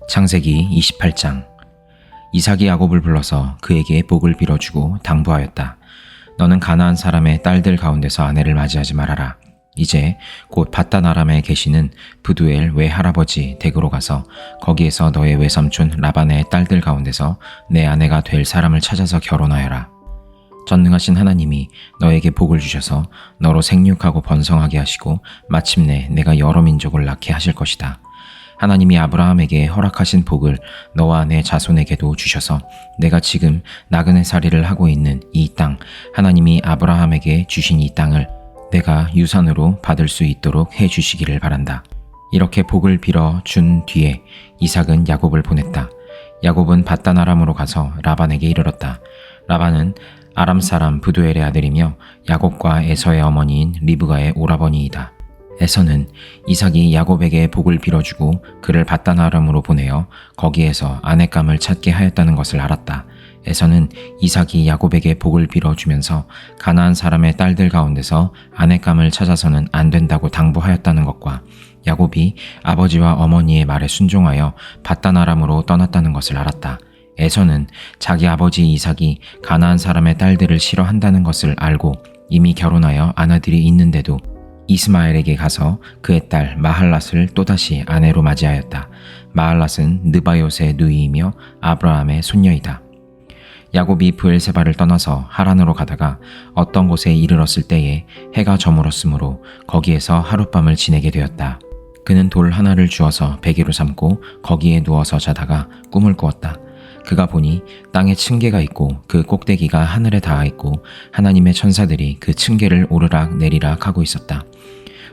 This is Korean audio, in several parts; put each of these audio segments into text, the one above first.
창세기 28장. 이삭이 야곱을 불러서 그에게 복을 빌어주고 당부하였다. 너는 가나안 사람의 딸들 가운데서 아내를 맞이하지 말아라. 이제 곧 밧단 아람에 계시는 브두엘 외할아버지 댁으로 가서 거기에서 너의 외삼촌 라반의 딸들 가운데서 내 아내가 될 사람을 찾아서 결혼하여라. 전능하신 하나님이 너에게 복을 주셔서 너로 생육하고 번성하게 하시고 마침내 내가 여러 민족을 낳게 하실 것이다. 하나님이 아브라함에게 허락하신 복을 너와 내 자손에게도 주셔서 내가 지금 나그네살이를 하고 있는 이 땅, 하나님이 아브라함에게 주신 이 땅을 내가 유산으로 받을 수 있도록 해주시기를 바란다. 이렇게 복을 빌어 준 뒤에 이삭은 야곱을 보냈다. 야곱은 밧단 아람으로 가서 라반에게 이르렀다. 라반은 아람 사람 브두엘의 아들이며 야곱과 에서의 어머니인 리브가의 오라버니이다. 에서는 이삭이 야곱에게 복을 빌어주고 그를 밧단 아람으로 보내어 거기에서 아내감을 찾게 하였다는 것을 알았다. 에서는 이삭이 야곱에게 복을 빌어주면서 가나안 사람의 딸들 가운데서 아내감을 찾아서는 안 된다고 당부하였다는 것과 야곱이 아버지와 어머니의 말에 순종하여 밧단 아람으로 떠났다는 것을 알았다. 에서는 자기 아버지 이삭이 가나안 사람의 딸들을 싫어한다는 것을 알고 이미 결혼하여 아내들이 있는데도 이스마엘에게 가서 그의 딸 마할랏을 또다시 아내로 맞이하였다. 마할랏은 느바요스의 누이이며 아브라함의 손녀이다. 야곱이 브엘세바를 떠나서 하란으로 가다가 어떤 곳에 이르렀을 때에 해가 저물었으므로 거기에서 하룻밤을 지내게 되었다. 그는 돌 하나를 주어서 베개로 삼고 거기에 누워서 자다가 꿈을 꾸었다. 그가 보니 땅에 층계가 있고 그 꼭대기가 하늘에 닿아 있고 하나님의 천사들이 그 층계를 오르락 내리락 하고 있었다.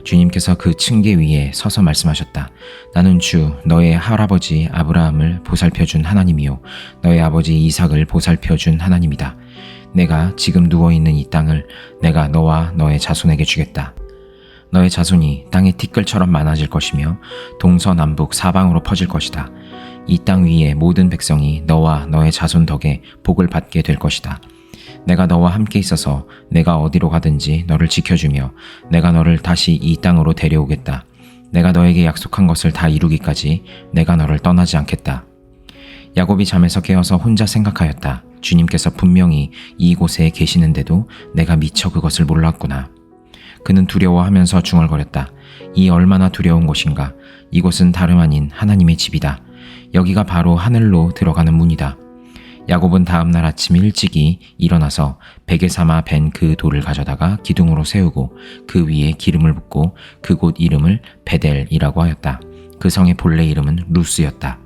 주님께서 그 층계 위에 서서 말씀하셨다. 나는 주 너의 할아버지 아브라함을 보살펴준 하나님이요 너의 아버지 이삭을 보살펴준 하나님이다. 내가 지금 누워있는 이 땅을 내가 너와 너의 자손에게 주겠다. 너의 자손이 땅의 티끌처럼 많아질 것이며 동서남북 사방으로 퍼질 것이다. 이 땅 위의 모든 백성이 너와 너의 자손 덕에 복을 받게 될 것이다. 내가 너와 함께 있어서 내가 어디로 가든지 너를 지켜주며 내가 너를 다시 이 땅으로 데려오겠다. 내가 너에게 약속한 것을 다 이루기까지 내가 너를 떠나지 않겠다. 야곱이 잠에서 깨어서 혼자 생각하였다. 주님께서 분명히 이곳에 계시는데도 내가 미처 그것을 몰랐구나. 그는 두려워하면서 중얼거렸다. 이 얼마나 두려운 곳인가. 이곳은 다름 아닌 하나님의 집이다. 여기가 바로 하늘로 들어가는 문이다. 야곱은 다음날 아침 일찍이 일어나서 베개 삼아 벤 그 돌을 가져다가 기둥으로 세우고 그 위에 기름을 붓고 그곳 이름을 베델이라고 하였다. 그 성의 본래 이름은 루스였다.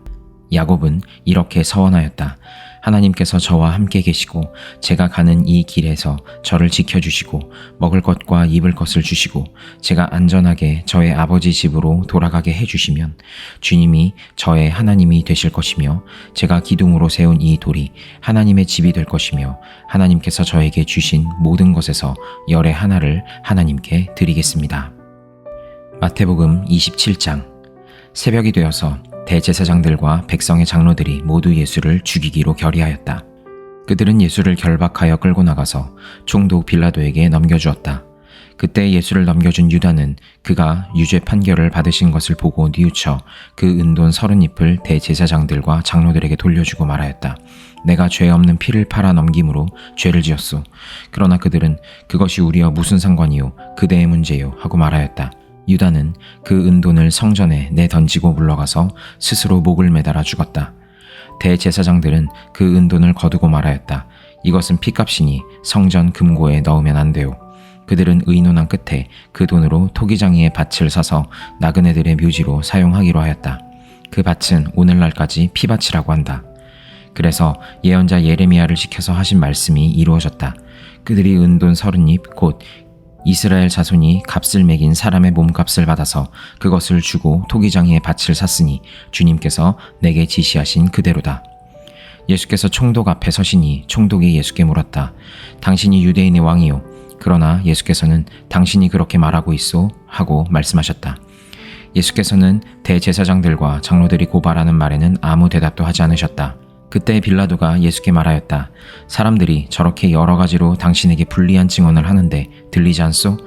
야곱은 이렇게 서원하였다. 하나님께서 저와 함께 계시고 제가 가는 이 길에서 저를 지켜주시고 먹을 것과 입을 것을 주시고 제가 안전하게 저의 아버지 집으로 돌아가게 해주시면 주님이 저의 하나님이 되실 것이며 제가 기둥으로 세운 이 돌이 하나님의 집이 될 것이며 하나님께서 저에게 주신 모든 것에서 열의 하나를 하나님께 드리겠습니다. 마태복음 27장. 새벽이 되어서 대제사장들과 백성의 장로들이 모두 예수를 죽이기로 결의하였다. 그들은 예수를 결박하여 끌고 나가서 총독 빌라도에게 넘겨주었다. 그때 예수를 넘겨준 유다는 그가 유죄 판결을 받으신 것을 보고 뉘우쳐 그 은돈 30잎을 대제사장들과 장로들에게 돌려주고 말하였다. 내가 죄 없는 피를 팔아 넘김으로 죄를 지었소. 그러나 그들은 그것이 우리와 무슨 상관이요 그대의 문제요 하고 말하였다. 유다는 그 은돈을 성전에 내던지고 물러가서 스스로 목을 매달아 죽었다. 대제사장들은 그 은돈을 거두고 말하였다. 이것은 피값이니 성전 금고에 넣으면 안 돼요. 그들은 의논한 끝에 그 돈으로 토기장이의 밭을 사서 나그네들의 묘지로 사용하기로 하였다. 그 밭은 오늘날까지 피밭이라고 한다. 그래서 예언자 예레미야를 시켜서 하신 말씀이 이루어졌다. 그들이 은돈 30잎 곧 이스라엘 자손이 값을 매긴 사람의 몸값을 받아서 그것을 주고 토기장이의 밭을 샀으니 주님께서 내게 지시하신 그대로다. 예수께서 총독 앞에 서시니 총독이 예수께 물었다. 당신이 유대인의 왕이요. 그러나 예수께서는 당신이 그렇게 말하고 있소 하고 말씀하셨다. 예수께서는 대제사장들과 장로들이 고발하는 말에는 아무 대답도 하지 않으셨다. 그때 빌라도가 예수께 말하였다. 사람들이 저렇게 여러 가지로 당신에게 불리한 증언을 하는데 들리지 않소?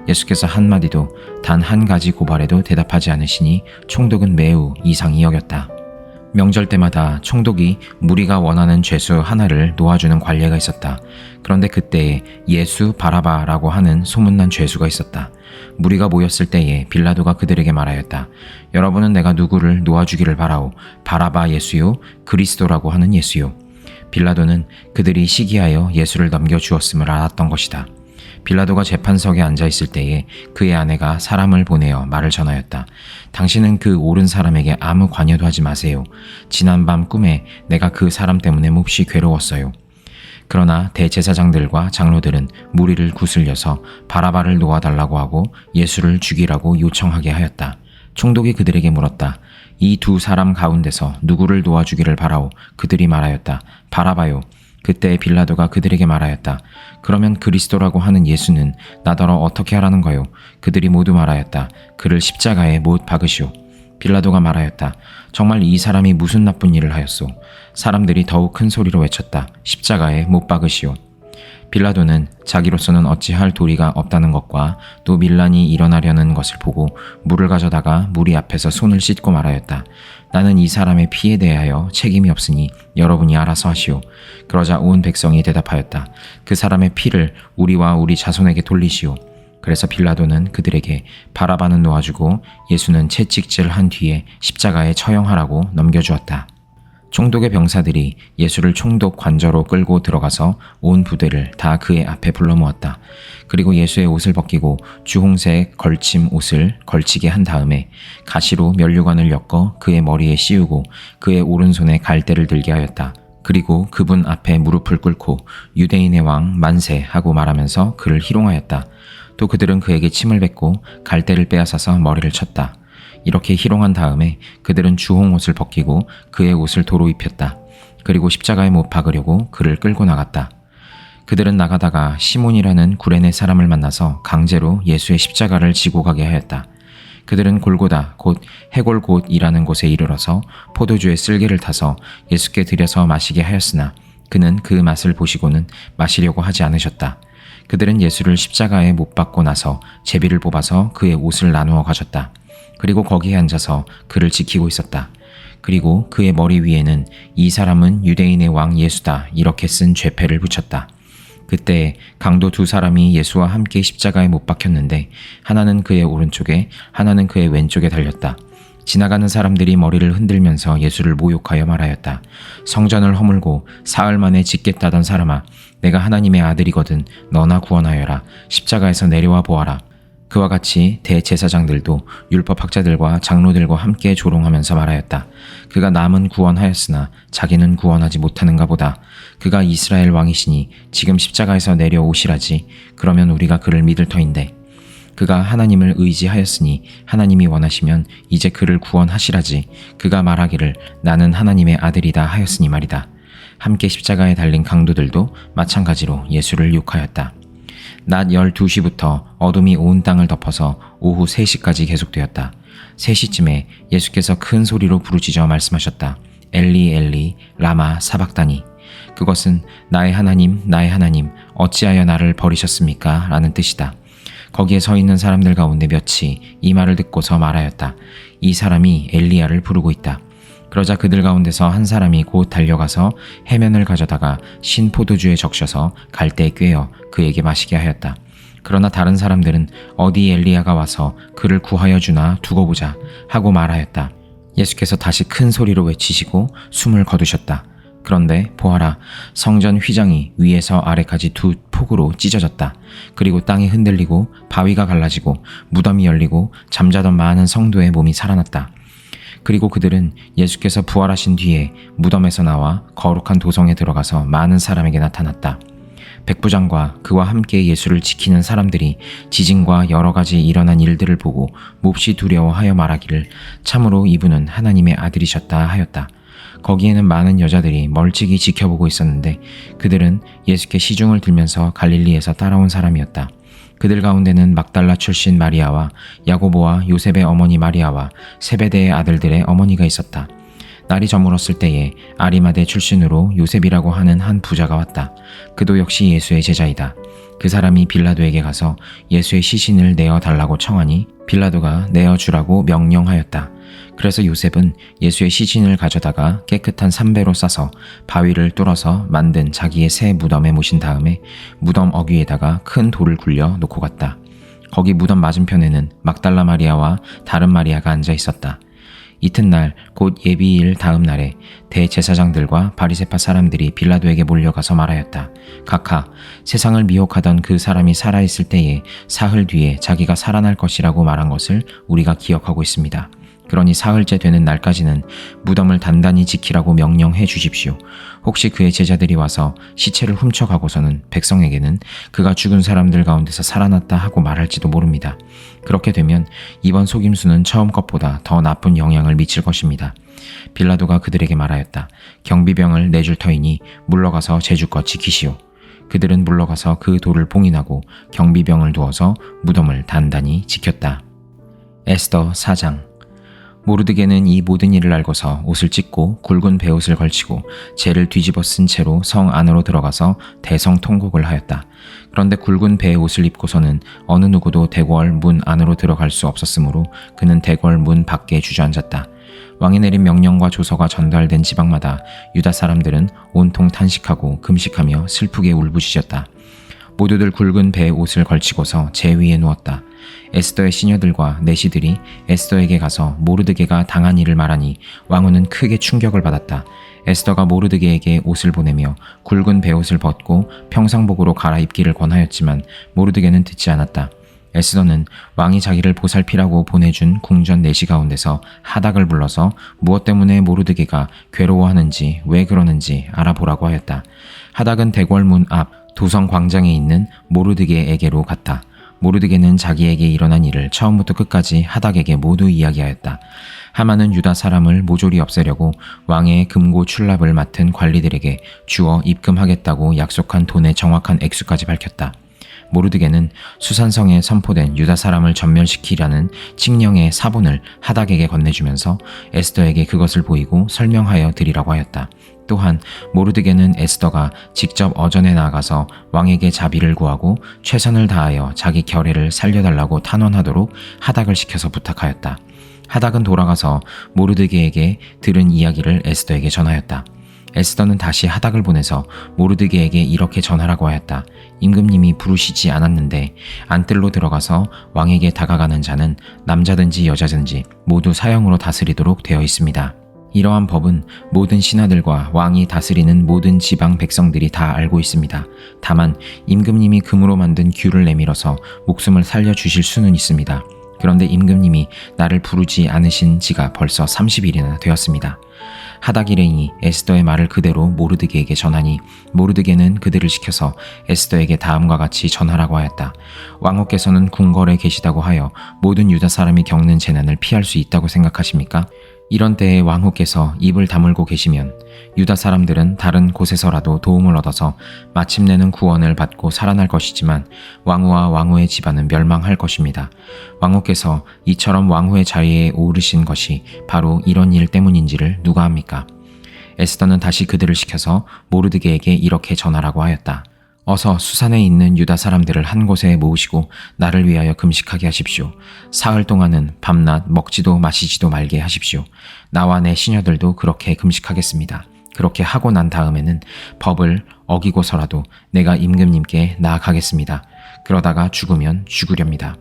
예수께서 한마디도 단 한 가지 고발에도 대답하지 않으시니 총독은 매우 이상히 여겼다. 명절 때마다 총독이 무리가 원하는 죄수 하나를 놓아주는 관례가 있었다. 그런데 그때에 예수 바라바라고 하는 소문난 죄수가 있었다. 무리가 모였을 때에 빌라도가 그들에게 말하였다. 여러분은 내가 누구를 놓아주기를 바라오? 바라바 예수요? 그리스도라고 하는 예수요? 빌라도는 그들이 시기하여 예수를 넘겨주었음을 알았던 것이다. 빌라도가 재판석에 앉아있을 때에 그의 아내가 사람을 보내어 말을 전하였다. 당신은 그 옳은 사람에게 아무 관여도 하지 마세요. 지난밤 꿈에 내가 그 사람 때문에 몹시 괴로웠어요. 그러나 대제사장들과 장로들은 무리를 구슬려서 바라바를 놓아달라고 하고 예수를 죽이라고 요청하게 하였다. 총독이 그들에게 물었다. 이 두 사람 가운데서 누구를 놓아주기를 바라오? 그들이 말하였다. 바라바요. 그때 빌라도가 그들에게 말하였다. 그러면 그리스도라고 하는 예수는 나더러 어떻게 하라는 거요? 그들이 모두 말하였다. 그를 십자가에 못 박으시오. 빌라도가 말하였다. 정말 이 사람이 무슨 나쁜 일을 하였소? 사람들이 더욱 큰 소리로 외쳤다. 십자가에 못 박으시오. 빌라도는 자기로서는 어찌할 도리가 없다는 것과 또 밀란이 일어나려는 것을 보고 물을 가져다가 무리 앞에서 손을 씻고 말하였다. 나는 이 사람의 피에 대하여 책임이 없으니 여러분이 알아서 하시오. 그러자 온 백성이 대답하였다. 그 사람의 피를 우리와 우리 자손에게 돌리시오. 그래서 빌라도는 그들에게 바라바는 놓아주고 예수는 채찍질한 뒤에 십자가에 처형하라고 넘겨주었다. 총독의 병사들이 예수를 총독 관저로 끌고 들어가서 온 부대를 다 그의 앞에 불러 모았다. 그리고 예수의 옷을 벗기고 주홍색 걸침 옷을 걸치게 한 다음에 가시로 면류관을 엮어 그의 머리에 씌우고 그의 오른손에 갈대를 들게 하였다. 그리고 그분 앞에 무릎을 꿇고 유대인의 왕 만세 하고 말하면서 그를 희롱하였다. 또 그들은 그에게 침을 뱉고 갈대를 빼앗아서 머리를 쳤다. 이렇게 희롱한 다음에 그들은 주홍 옷을 벗기고 그의 옷을 도로 입혔다. 그리고 십자가에 못 박으려고 그를 끌고 나갔다. 그들은 나가다가 시몬이라는 구레네 사람을 만나서 강제로 예수의 십자가를 지고 가게 하였다. 그들은 골고다 곧 해골곶이라는 곳에 이르러서 포도주에 쓸개를 타서 예수께 드려서 마시게 하였으나 그는 그 맛을 보시고는 마시려고 하지 않으셨다. 그들은 예수를 십자가에 못 박고 나서 제비를 뽑아서 그의 옷을 나누어 가졌다. 그리고 거기에 앉아서 그를 지키고 있었다. 그리고 그의 머리 위에는 이 사람은 유대인의 왕 예수다 이렇게 쓴 죄패를 붙였다. 그때 강도 두 사람이 예수와 함께 십자가에 못 박혔는데 하나는 그의 오른쪽에 하나는 그의 왼쪽에 달렸다. 지나가는 사람들이 머리를 흔들면서 예수를 모욕하여 말하였다. 성전을 허물고 사흘 만에 짓겠다던 사람아, 내가 하나님의 아들이거든 너나 구원하여라. 십자가에서 내려와 보아라. 그와 같이 대제사장들도 율법학자들과 장로들과 함께 조롱하면서 말하였다. 그가 남은 구원하였으나 자기는 구원하지 못하는가 보다. 그가 이스라엘 왕이시니 지금 십자가에서 내려오시라지. 그러면 우리가 그를 믿을 터인데. 그가 하나님을 의지하였으니 하나님이 원하시면 이제 그를 구원하시라지. 그가 말하기를 나는 하나님의 아들이다 하였으니 말이다. 함께 십자가에 달린 강도들도 마찬가지로 예수를 욕하였다. 낮 12시부터 어둠이 온 땅을 덮어서 오후 3시까지 계속되었다. 3시쯤에 예수께서 큰 소리로 부르짖어 말씀하셨다. 엘리 엘리 라마 사박다니. 그것은 나의 하나님 어찌하여 나를 버리셨습니까? 라는 뜻이다. 거기에 서 있는 사람들 가운데 몇이 이 말을 듣고서 말하였다. 이 사람이 엘리야를 부르고 있다. 그러자 그들 가운데서 한 사람이 곧 달려가서 해면을 가져다가 신 포도주에 적셔서 갈대에 꿰어 그에게 마시게 하였다. 그러나 다른 사람들은 어디 엘리야가 와서 그를 구하여 주나 두고 보자 하고 말하였다. 예수께서 다시 큰 소리로 외치시고 숨을 거두셨다. 그런데 보아라, 성전 휘장이 위에서 아래까지 두 폭으로 찢어졌다. 그리고 땅이 흔들리고 바위가 갈라지고 무덤이 열리고 잠자던 많은 성도의 몸이 살아났다. 그리고 그들은 예수께서 부활하신 뒤에 무덤에서 나와 거룩한 도성에 들어가서 많은 사람에게 나타났다. 백부장과 그와 함께 예수를 지키는 사람들이 지진과 여러 가지 일어난 일들을 보고 몹시 두려워하여 말하기를 참으로 이분은 하나님의 아들이셨다 하였다. 거기에는 많은 여자들이 멀찍이 지켜보고 있었는데 그들은 예수께 시중을 들면서 갈릴리에서 따라온 사람이었다. 그들 가운데는 막달라 출신 마리아와 야고보와 요셉의 어머니 마리아와 세베대의 아들들의 어머니가 있었다. 날이 저물었을 때에 아리마대 출신으로 요셉이라고 하는 한 부자가 왔다. 그도 역시 예수의 제자이다. 그 사람이 빌라도에게 가서 예수의 시신을 내어달라고 청하니 빌라도가 내어주라고 명령하였다. 그래서 요셉은 예수의 시신을 가져다가 깨끗한 삼배로 싸서 바위를 뚫어서 만든 자기의 새 무덤에 모신 다음에 무덤 어귀에다가 큰 돌을 굴려 놓고 갔다. 거기 무덤 맞은편에는 막달라 마리아와 다른 마리아가 앉아 있었다. 이튿날 곧 예비일 다음 날에 대제사장들과 바리새파 사람들이 빌라도에게 몰려가서 말하였다. 각하, 세상을 미혹하던 그 사람이 살아있을 때에 사흘 뒤에 자기가 살아날 것이라고 말한 것을 우리가 기억하고 있습니다. 그러니 사흘째 되는 날까지는 무덤을 단단히 지키라고 명령해 주십시오. 혹시 그의 제자들이 와서 시체를 훔쳐가고서는 백성에게는 그가 죽은 사람들 가운데서 살아났다 하고 말할지도 모릅니다. 그렇게 되면 이번 속임수는 처음 것보다 더 나쁜 영향을 미칠 것입니다. 빌라도가 그들에게 말하였다. 경비병을 내줄 터이니 물러가서 제주껏 지키시오. 그들은 물러가서 그 돌을 봉인하고 경비병을 두어서 무덤을 단단히 지켰다. 에스더 4장. 모르드게는 이 모든 일을 알고서 옷을 찢고 굵은 베옷을 걸치고 재를 뒤집어 쓴 채로 성 안으로 들어가서 대성통곡을 하였다. 그런데 굵은 베옷을 입고서는 어느 누구도 대궐 문 안으로 들어갈 수 없었으므로 그는 대궐 문 밖에 주저앉았다. 왕이 내린 명령과 조서가 전달된 지방마다 유다 사람들은 온통 탄식하고 금식하며 슬프게 울부짖었다. 모두들 굵은 배에 옷을 걸치고서 제 위에 누웠다. 에스더의 시녀들과 내시들이 에스더에게 가서 모르드게가 당한 일을 말하니 왕후는 크게 충격을 받았다. 에스더가 모르드게에게 옷을 보내며 굵은 베옷을 벗고 평상복으로 갈아입기를 권하였지만 모르드게는 듣지 않았다. 에스더는 왕이 자기를 보살피라고 보내준 궁전 내시 가운데서 하닥을 불러서 무엇 때문에 모르드게가 괴로워하는지 왜 그러는지 알아보라고 하였다. 하닥은 대궐문 앞 도성 광장에 있는 모르드게에게로 갔다. 모르드게는 자기에게 일어난 일을 처음부터 끝까지 하닥에게 모두 이야기하였다. 하만은 유다 사람을 모조리 없애려고 왕의 금고 출납을 맡은 관리들에게 주어 입금하겠다고 약속한 돈의 정확한 액수까지 밝혔다. 모르드게는 수산성에 선포된 유다 사람을 전멸시키라는 칙령의 사본을 하닥에게 건네주면서 에스더에게 그것을 보이고 설명하여 드리라고 하였다. 또한 모르드게는 에스더가 직접 어전에 나가서 왕에게 자비를 구하고 최선을 다하여 자기 결례를 살려달라고 탄원하도록 하닥을 시켜서 부탁하였다. 하닥은 돌아가서 모르드게에게 들은 이야기를 에스더에게 전하였다. 에스더는 다시 하닥을 보내서 모르드게에게 이렇게 전하라고 하였다. 임금님이 부르시지 않았는데 안뜰로 들어가서 왕에게 다가가는 자는 남자든지 여자든지 모두 사형으로 다스리도록 되어 있습니다. 이러한 법은 모든 신하들과 왕이 다스리는 모든 지방 백성들이 다 알고 있습니다. 다만 임금님이 금으로 만든 규를 내밀어서 목숨을 살려주실 수는 있습니다. 그런데 임금님이 나를 부르지 않으신 지가 벌써 30일이나 되었습니다. 하닥이 레인이 에스더의 말을 그대로 모르드게에게 전하니 모르드게는 그들을 시켜서 에스더에게 다음과 같이 전하라고 하였다. 왕후께서는 궁궐에 계시다고 하여 모든 유다 사람이 겪는 재난을 피할 수 있다고 생각하십니까? 이런 때에 왕후께서 입을 다물고 계시면 유다 사람들은 다른 곳에서라도 도움을 얻어서 마침내는 구원을 받고 살아날 것이지만 왕후와 왕후의 집안은 멸망할 것입니다. 왕후께서 이처럼 왕후의 자리에 오르신 것이 바로 이런 일 때문인지를 누가 합니까? 에스더는 다시 그들을 시켜서 모르드게에게 이렇게 전하라고 하였다. 어서 수산에 있는 유다 사람들을 한 곳에 모으시고 나를 위하여 금식하게 하십시오. 사흘 동안은 밤낮 먹지도 마시지도 말게 하십시오. 나와 내 시녀들도 그렇게 금식하겠습니다. 그렇게 하고 난 다음에는 법을 어기고서라도 내가 임금님께 나아가겠습니다. 그러다가 죽으면 죽으렵니다.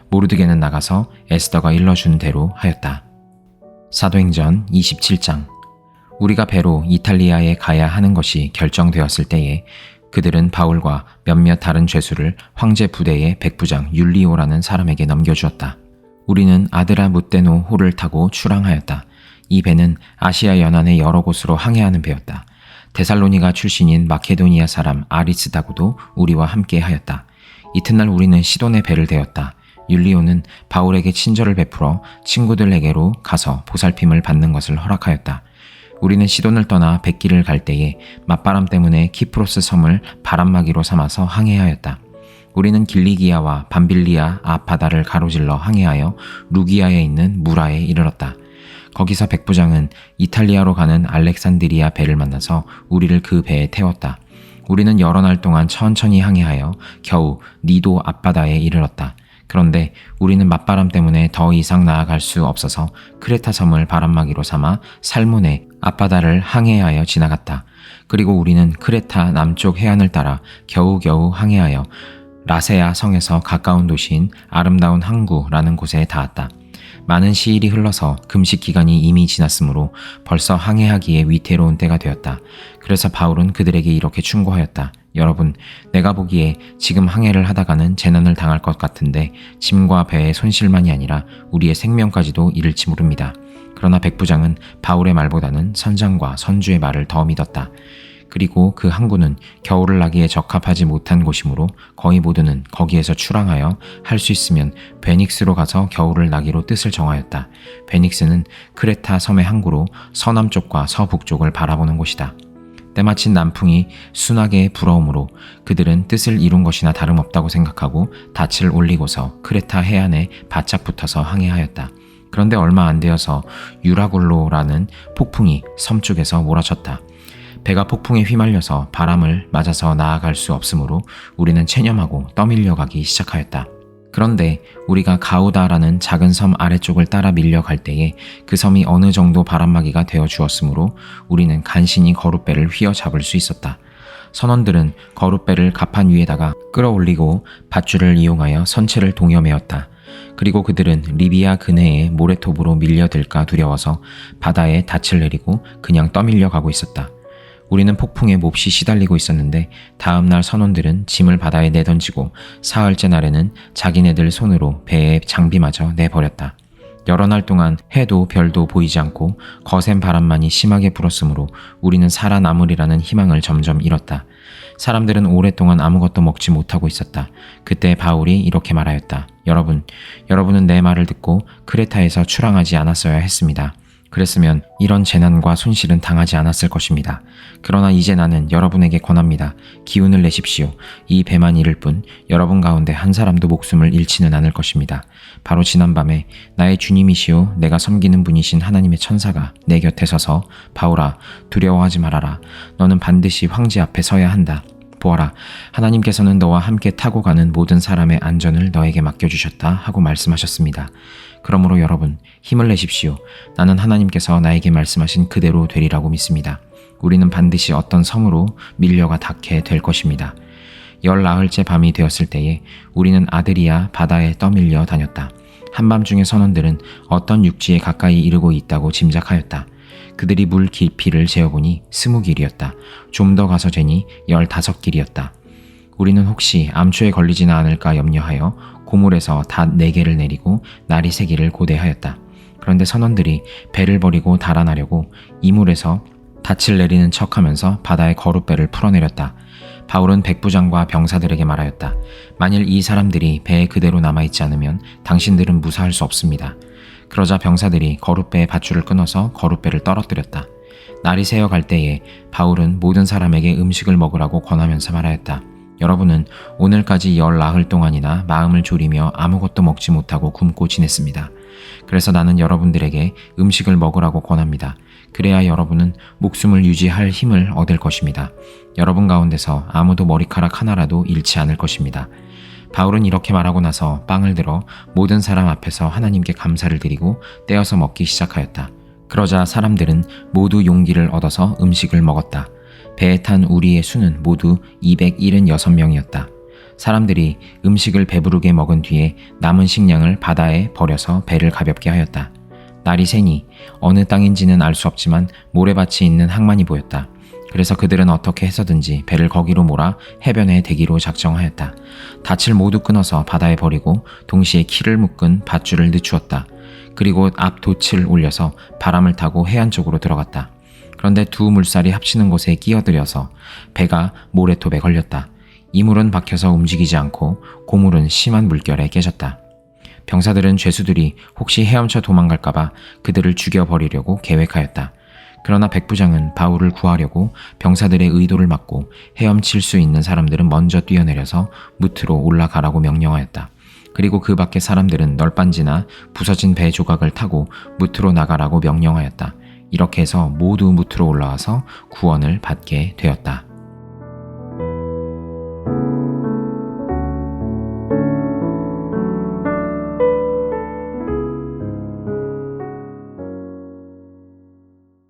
모르드게는 나가서 에스더가 일러준 대로 하였다. 사도행전 27장. 우리가 배로 이탈리아에 가야 하는 것이 결정되었을 때에 그들은 바울과 몇몇 다른 죄수를 황제 부대의 백부장 율리오라는 사람에게 넘겨주었다. 우리는 아드라 무테노 호를 타고 출항하였다. 이 배는 아시아 연안의 여러 곳으로 항해하는 배였다. 데살로니가 출신인 마케도니아 사람 아리스다고도 우리와 함께 하였다. 이튿날 우리는 시돈의 배를 대었다. 율리오는 바울에게 친절을 베풀어 친구들에게로 가서 보살핌을 받는 것을 허락하였다. 우리는 시돈을 떠나 백기를 갈 때에 맞바람 때문에 키프로스 섬을 바람막이로 삼아서 항해하였다. 우리는 길리기아와 밤빌리아 앞바다를 가로질러 항해하여 루기아에 있는 무라에 이르렀다. 거기서 백부장은 이탈리아로 가는 알렉산드리아 배를 만나서 우리를 그 배에 태웠다. 우리는 여러 날 동안 천천히 항해하여 겨우 니도 앞바다에 이르렀다. 그런데 우리는 맞바람 때문에 더 이상 나아갈 수 없어서 크레타 섬을 바람막이로 삼아 살문의 앞바다를 항해하여 지나갔다. 그리고 우리는 크레타 남쪽 해안을 따라 겨우겨우 항해하여 라세아 성에서 가까운 도시인 아름다운 항구라는 곳에 닿았다. 많은 시일이 흘러서 금식 기간이 이미 지났으므로 벌써 항해하기에 위태로운 때가 되었다. 그래서 바울은 그들에게 이렇게 충고하였다. 여러분, 내가 보기에 지금 항해를 하다가는 재난을 당할 것 같은데 짐과 배의 손실만이 아니라 우리의 생명까지도 잃을지 모릅니다. 그러나 백부장은 바울의 말보다는 선장과 선주의 말을 더 믿었다. 그리고 그 항구는 겨울을 나기에 적합하지 못한 곳이므로 거의 모두는 거기에서 출항하여 할 수 있으면 베닉스로 가서 겨울을 나기로 뜻을 정하였다. 베닉스는 크레타 섬의 항구로 서남쪽과 서북쪽을 바라보는 곳이다. 때마침 남풍이 순하게 불어오므로 그들은 뜻을 이룬 것이나 다름없다고 생각하고 닻을 올리고서 크레타 해안에 바짝 붙어서 항해하였다. 그런데 얼마 안 되어서 유라굴로라는 폭풍이 섬 쪽에서 몰아쳤다. 배가 폭풍에 휘말려서 바람을 맞아서 나아갈 수 없으므로 우리는 체념하고 떠밀려 가기 시작하였다. 그런데 우리가 가우다라는 작은 섬 아래쪽을 따라 밀려갈 때에 그 섬이 어느 정도 바람막이가 되어 주었으므로 우리는 간신히 거룻배를 휘어잡을 수 있었다. 선원들은 거룻배를 갑판 위에다가 끌어올리고 밧줄을 이용하여 선체를 동여매었다. 그리고 그들은 리비아 근해에 모래톱으로 밀려들까 두려워서 바다에 닻을 내리고 그냥 떠밀려 가고 있었다. 우리는 폭풍에 몹시 시달리고 있었는데 다음 날 선원들은 짐을 바다에 내던지고 사흘째 날에는 자기네들 손으로 배의 장비마저 내버렸다. 여러 날 동안 해도 별도 보이지 않고 거센 바람만이 심하게 불었으므로 우리는 살아남으리라는 희망을 점점 잃었다. 사람들은 오랫동안 아무것도 먹지 못하고 있었다. 그때 바울이 이렇게 말하였다. 여러분은 내 말을 듣고 크레타에서 출항하지 않았어야 했습니다. 그랬으면 이런 재난과 손실은 당하지 않았을 것입니다. 그러나 이제 나는 여러분에게 권합니다. 기운을 내십시오. 이 배만 잃을 뿐 여러분 가운데 한 사람도 목숨을 잃지는 않을 것입니다. 바로 지난밤에 나의 주님이시오 내가 섬기는 분이신 하나님의 천사가 내 곁에 서서 바울아 두려워하지 말아라. 너는 반드시 황제 앞에 서야 한다. 보아라, 하나님께서는 너와 함께 타고 가는 모든 사람의 안전을 너에게 맡겨주셨다 하고 말씀하셨습니다. 그러므로 여러분, 힘을 내십시오. 나는 하나님께서 나에게 말씀하신 그대로 되리라고 믿습니다. 우리는 반드시 어떤 섬으로 밀려가 닿게 될 것입니다. 10나흘째 밤이 되었을 때에 우리는 아드리아 바다에 떠밀려 다녔다. 한밤중에 선원들은 어떤 육지에 가까이 이르고 있다고 짐작하였다. 그들이 물 깊이를 재어보니 20길이었다. 좀 더 가서 재니 15길이었다. 우리는 혹시 암초에 걸리지는 않을까 염려하여 고물에서 닷 4개를 내리고 나리 3개를 고대하였다. 그런데 선원들이 배를 버리고 달아나려고 이물에서 닻을 내리는 척하면서 바다에 거룻배를 풀어내렸다. 바울은 백부장과 병사들에게 말하였다. 만일 이 사람들이 배에 그대로 남아있지 않으면 당신들은 무사할 수 없습니다. 그러자 병사들이 거룻배의 밧줄을 끊어서 거룻배를 떨어뜨렸다. 날이 새어 갈 때에 바울은 모든 사람에게 음식을 먹으라고 권하면서 말하였다. 여러분은 오늘까지 10나흘 동안이나 마음을 졸이며 아무것도 먹지 못하고 굶고 지냈습니다. 그래서 나는 여러분들에게 음식을 먹으라고 권합니다. 그래야 여러분은 목숨을 유지할 힘을 얻을 것입니다. 여러분 가운데서 아무도 머리카락 하나라도 잃지 않을 것입니다. 바울은 이렇게 말하고 나서 빵을 들어 모든 사람 앞에서 하나님께 감사를 드리고 떼어서 먹기 시작하였다. 그러자 사람들은 모두 용기를 얻어서 음식을 먹었다. 배에 탄 우리의 수는 모두 276명이었다. 사람들이 음식을 배부르게 먹은 뒤에 남은 식량을 바다에 버려서 배를 가볍게 하였다. 날이 새니 어느 땅인지는 알 수 없지만 모래밭이 있는 항만이 보였다. 그래서 그들은 어떻게 해서든지 배를 거기로 몰아 해변에 대기로 작정하였다. 닻을 모두 끊어서 바다에 버리고 동시에 키를 묶은 밧줄을 늦추었다. 그리고 앞 돛을 올려서 바람을 타고 해안 쪽으로 들어갔다. 그런데 두 물살이 합치는 곳에 끼어들여서 배가 모래톱에 걸렸다. 이물은 박혀서 움직이지 않고 고물은 심한 물결에 깨졌다. 병사들은 죄수들이 혹시 헤엄쳐 도망갈까봐 그들을 죽여버리려고 계획하였다. 그러나 백부장은 바울을 구하려고 병사들의 의도를 막고 헤엄칠 수 있는 사람들은 먼저 뛰어내려서 무트로 올라가라고 명령하였다. 그리고 그 밖의 사람들은 널빤지나 부서진 배 조각을 타고 무트로 나가라고 명령하였다. 이렇게 해서 모두 무트로 올라와서 구원을 받게 되었다.